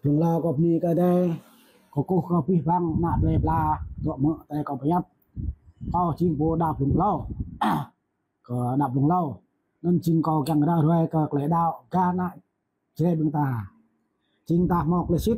ลุงลาวก็มีก็ได้ก็กูก็พี่บังหน้าเลยปลาตัวมื้อแต่ก็ประหยัดเข้าจริงโบดาบลุงลาว ก็ดับลุงลาวนั่นจริงก็จังได้ด้วยก็เลยดาวกานะเจบึงตาจริงตามอกเลยชิด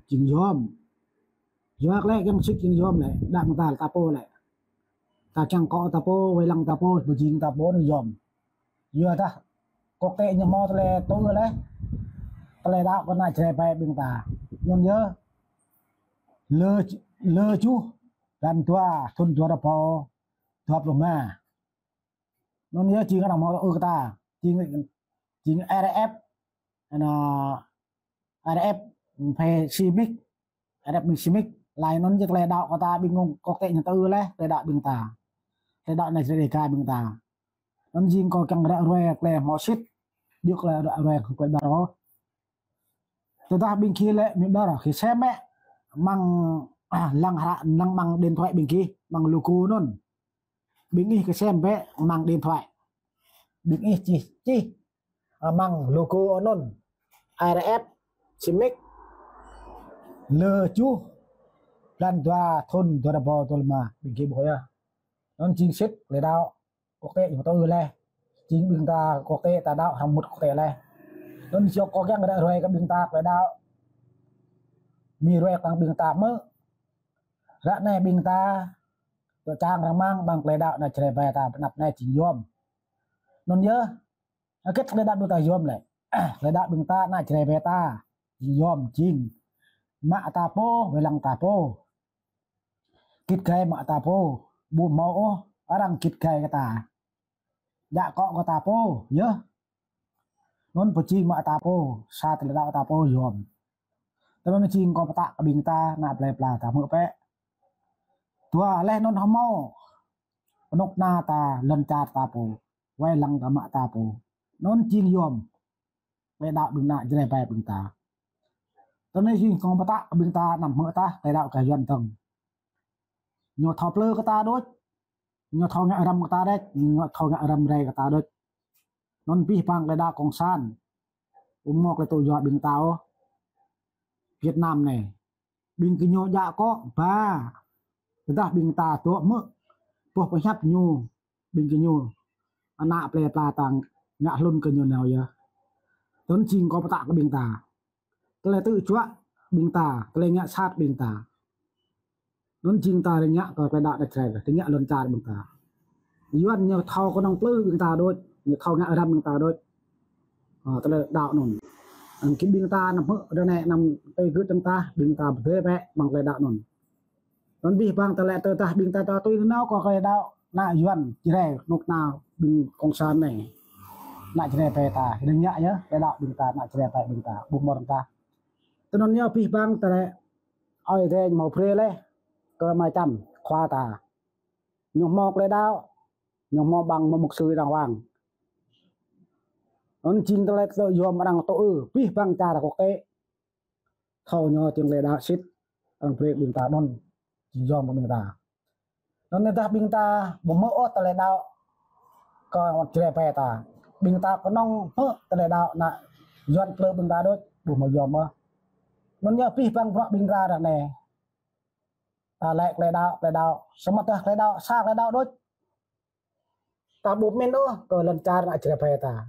จริงยอมยากแรกยังชิดจริงยอมเลยดังตาตาโปแหละตาจังเกาะตาโปไว้ลังตาโปบ่จริงตาโปนี่ยอมเยอะตากกเตยังมอตะเลตัวเลยตะเลดาวก็น่าเจไปบึงตาย้อนเยอะเลอจูdan tua thun tua da po tua lum ma non nhớ chi cái nào ta chi RF ana RF phải Simic RF Simic lại non chắc là đạo của ta bình ngông có tệ nhà tư lẽ để đạo bình tà để đạo này sẽ để ca bình tà non jing có căng đạo rồi là mò shit được là đạo rồi không quên đó tôi ta bình kia lẽ mình đó là khi xem mẹ mang lăng mang điện thoại bình kia bằng logo non bình ý cái xem bé mang điện thoại bình ý chi mang logo non RF Simic lơ chú lan toa thôn toa bò toa mà bình kia boy non chính sách le đạo quốc tế của tôi le chính bình ta quốc tế ta đạo hàng một quốc tế le non cho có cái người rồi cái bình ta le đạo mi rồi bằng bình ta mơ ra này bình taตัวจ้างรังมั่งบางเลยดาวน่ะเฉลยไปตานับในจริงยอมนนเยอะอาคิดเลยดาวบึงตายอมเลยเลยดาวบึงตาน่าเฉลยไปตาจริงยอมจริงมะตาโปเวลังตาโปคิดไกลมะตาโปบุมออรังคิดไกลกะตายะเกาะกะตาโปเยอะนนบ่จริงมะตาโปชาติเลยดาวตาโปยอมแต่มันจริงก็ปะตะกะบิงตาน่าแปลปลาตามื้อแปะตัวแลนนหมอปนกนาตาลันจาตาโปไว้ลังกะมะตาโปนนจริงยอมไปดาวบึงนาจะได้ไปบึงตาตอนนี้จริงของปะตะบึงตานำมื้อตาไปดาวกะยันตึงញោថោភ្លើកតាដូចញោថោងរំកតាដែរញោថោងរំរៃកតាដូចននពីផាំងដាកងសានមកle តូយប៊ីងតាអូវៀតណាមណែប៊ីងកញោយ៉ាកបាតាប៊ីងតាតួមើពោះប្រញាប់ញូប៊ីងកញោអណាប្លែប្លាតាំងញាក់លុនកញោណៅយ៉ាតនជីងក៏បតាកប៊ីងតាក្លែទៅជក់ប៊ីងតាក្លែញាក់ឆាតប៊ីងតាnon cinta nya ko pada da trai te nya lon tar bang ta yuan nya thau ko nong plư bang ta doi nya thau nya ram bang ta doi ta le đạo non an kim bing ta nam de ne nam pe gu tam ta bing ta be be bang le đạo non non bi bang ta le ta bing ta tu nau ko kai đạo na yuan jre nok na bing kong san này na jre pe ta de nya ya le đạo bing ta na jre pe bing ta bu mor ta to non nya pi bang ta le ai de mo pre leก็มาจำควาตาหยกมอกเลยดาวหยกมอบังมามุกซื้อดังว่างนนจินตะเลตยอมดังโตพี่บังจาระกเตเข้ายอจึงเลยดาชิดอังเพลบิงตานนจิยอมบิงตานนตาบิงตาบ่มอตะเลดาวก็เจรไปตาบิงตาก็น้องตะเลดาวน่ะย้อนเพลบิงตาด้วยบ่มายอมบ่นนยอพี่บังเพราะบิงตาดังแน่lại le đạo sao mà ta le đạo xa le đạo đôi ta bột men ô có lần cha lại chưa phải ta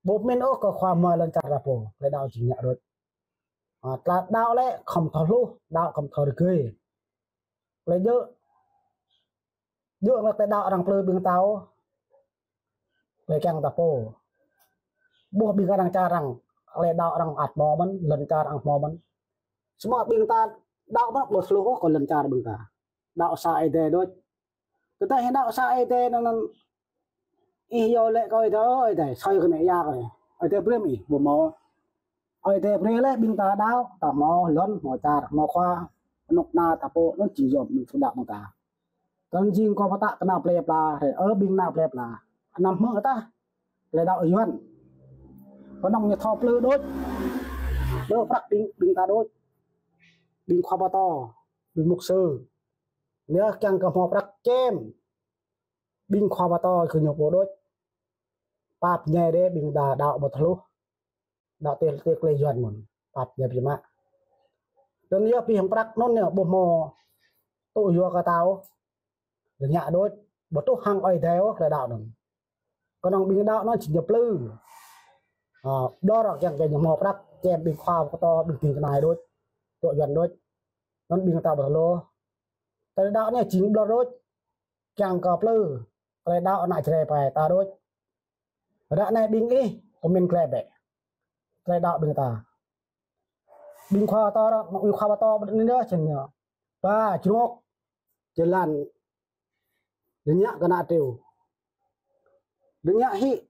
bột men ô có khoa mờ lần cha là phổ le đạo chỉ nhẹ đôi ta đạo lẽ không thò lu đạo không thò được cười le dơ là le đạo đang plơ đường tao le kang ta phổ buộc bị đang cha rằng le đạo đang ạt bò bắn lần cha đang bò bắn semua bing ta đạo bác bột lúa còn lần cha bừng cả đạo sai thế đôi người ta hiện đạo sai thế nó y vô lệ coi thôi để xoay cái này ra rồi ở đây bơm ỉ bộ mò ở đây bơm lấy binh ta đạo ta mò lớn mò cha mò khoa nục na ta bộ nó chỉ dùng mình phụ đạo bừng cả còn riêng có phát cái nào pleb là ở binh nào pleb là nằm mơ ta là đạo yuan có nông như thọ plư đôi đôi phát binh ta đôiบิงควาบตอบิงมุกซื้อเนื้อแกงกระหอบรักเจมบิงควาบตอคือหยกโบด้วยปาบใหญ่เด้บิงดาดาวบทะลุดาวเตะเลยย้อนหมด Pap ya pima. Dan dia pi hang prak non ne bo mo tu yo ka tao. Được nhạ đôi bo tu hang oi theo cái đạo nè. Còn ông bình đạo nó chỉ nhập lư. Đó là cái mò prak chen bình khoa ko to bình tin cái này đôi. Tội gần đôi. Nó bình tao bờ lô. Cái đạo này chính đó đôi. Chẳng có lư. Cái đạo này chạy phải ta đôi. Đạo này bình ý của mình kle bẹ. Cái đạo bình ta. Bình khoa to đó, mà uy khoa to bên nữa chừng nhờ. Ba chuốc jalan dunya kana teu. Dunya hi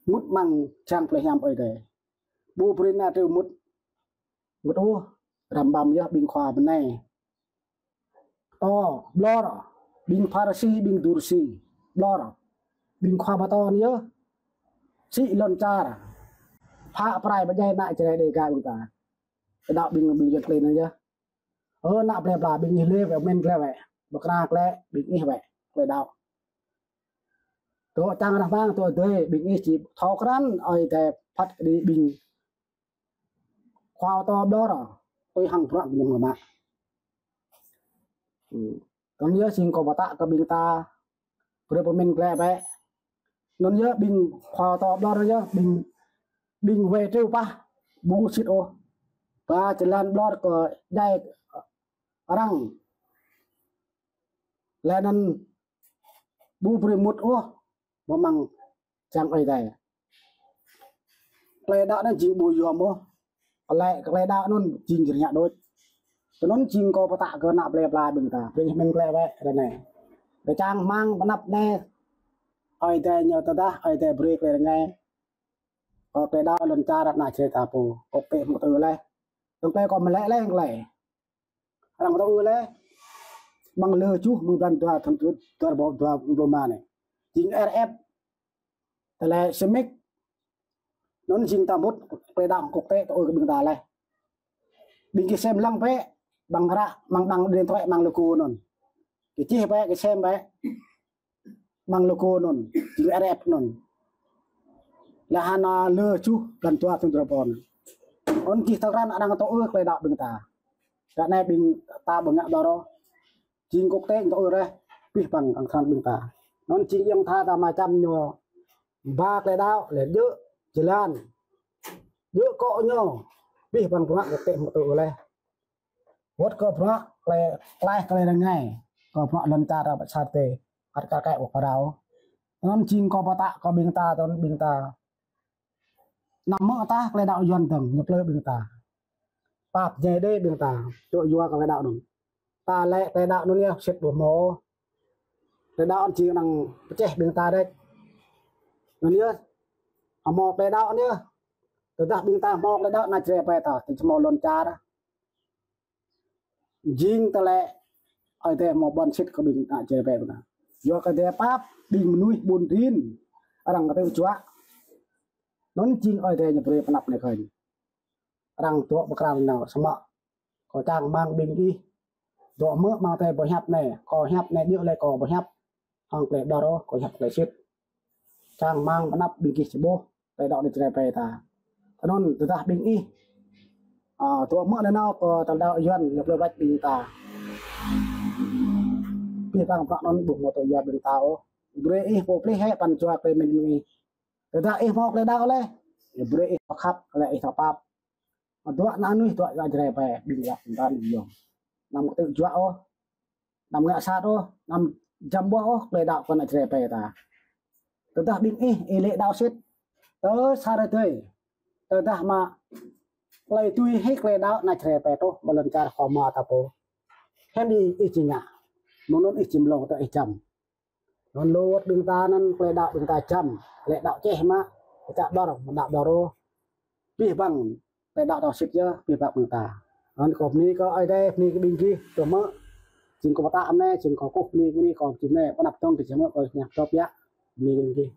mut mang chang pleham oi de. Bu prina teu mut. Mut o rambam ya bình khoa bên này. To blor bình Farsi bình Dursi blor. Bình khoa ba to nhớ. Si lon cha. Pha prai ba jai na chai de ga ta. Cái đạo bình giật lên nữa chứ nạp đẹp là bình lê về men kle vậy bậc ra kle bình như vậy về đạo tôi tăng là vang tôi bình như chỉ thao khăn ở để phát đi bình khoa to đó rồi tôi hàng phượng nhưng mà còn nhớ xin có tạ có bình ta rồi men kle vậy nó nhớ bình khoa to đó rồi chứ bình về trêu pa bu xịt ô ba jalan blor ke dai orang lanan bu primut memang chang oi dai kle da nan jing bu yom kle da nun jing nya dot non jing ko pata ke nak ple pla bing ta pri men kle we da này de chang mang panap ne oi dai nyo ta da oi dai break le ngai ko kle da lon cha rat na che ta pu ko pe mo tu le tông tay còn mà lẽ lên lại rằng tao lẽ bằng lừa chú mừng đoàn tòa thằng chú tòa bộ tòa Roma này chính RF là Semic nó chính ta bút về đạm cục tệ tôi bình ta này bình cái xem lăng vé bằng ra bằng điện thoại bằng logo nôn cái chi vé cái xem vé bằng logo nôn chính RF nôn là hana lừa chú đoàn tòa thằng Roma on kita kan adang to kle dak bing ta da ne bing ta bang ngak doro jing kok te to re pi bang ang than bing ta non jing yang tha ta ma cham nyo ba kle dao le deu jalan deu ko nyo pi bang ngak te mo to le hot ko pra kle lai kle da ngai ko pra lon ta ra ba cha te at ka kai o ka dao non jing ko pa ta ko bing ta ton bing ta nằm mơ ta cái đạo dần tầng nhập lơ bình ta pap dễ đây bình ta chỗ vua cái đạo đúng ta lệ cái đạo nó nhá xếp bộ mồ cái đạo chỉ năng che bình ta đây nó nhớ một cái đạo nhá từ ta bình ta một cái đạo này che phải ta thì mồ lon cha đó jing ta lệ ở đây một bọn xếp cái bình ta che phải ta vua cái đây pap bình nuôi buồn tin ở đằng cái chúa non jing oi de nyepre penap ne khơi rang tua bekran nào sama ko chang mang bing ki do mơ mang te bo hap ne ko hap ne dio le ko bo hap hang kle daro ko hap kle sit chang mang penap bing ki sibo te dok ni tre pe ta non ta bing i tua mơ ne nào ko ta dao yuan nyepre bach bing ta pi tang pak non bu mo to ya bing ta o bre i po ple he pan chua pe men ni ta mok le dao le bre i khap le i thapap tua na nu tua ga jre pe bing ya dan yo nam te jua o nam nga sa o nam jambo o le dao kon jre pe ta ta bing i le dao sit tớ sa re tơi ta ma le tui he le dao na jre pe to bolon cha kho ma ta po hen di i chinya non i chim lo ta i cham non lo đường ta nan le đạo đường ta chăm le đạo che ma cha đó là đạo đó ro pi bang le đạo đó xích chứ pi bang đường ta non cọp ni có ai đây ni cái bình kiaตัวmơ chừng có ta am này chừng có cục ni cái ni còn chừng này có nạp trong thì chừng mơ coi nhạc top ya ni cái kia